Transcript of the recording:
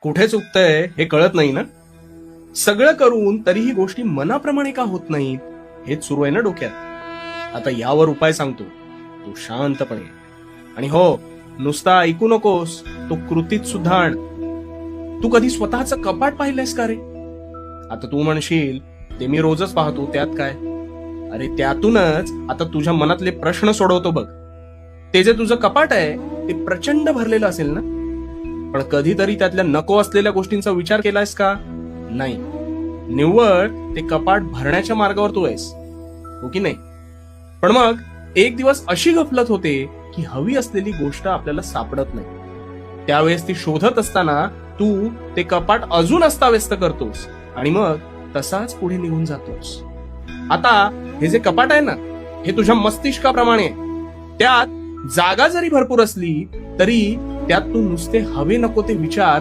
कुठे चुकतंय हे कळत नाही ना. सगळं करून तरीही गोष्टी मनाप्रमाणे का होत नाहीत हेच सुरू आहे ना डोक्यात. आता यावर उपाय सांगतो. तू शांतपणे आणि हो, नुसता ऐकू नकोस, तो कृतीत सुद्धा आण. तू कधी स्वतःचं कपाट पाहिलंयस का रे? आता तू म्हणशील ते मी रोजच पाहतो, त्यात काय. अरे त्यातूनच आता तुझ्या मनातले प्रश्न सोडवतो बघ. ते जे तुझं कपाट आहे ते प्रचंड भरलेलं असेल ना, पण कधीतरी त्यातल्या नको असलेल्या गोष्टींचा विचार केलायस का? नाही. निव्वळ ते कपाट भरण्याच्या मार्गावर तू आहेस, हो की नाही? पण मग एक दिवस अशी गफलत होते की हवी असलेली गोष्ट आपल्याला सापडत नाही. त्यावेळेस ती शोधत असताना तू ते कपाट अजून अस्ताव्यस्त करतोस आणि मग तसाच पुढे निघून जातोस. आता हे जे कपाट आहे ना, हे तुझ्या मस्तिष्काप्रमाणे आहे. त्यात जागा जरी भरपूर असली तरी त्यात तू नुसते हवे नको ते विचार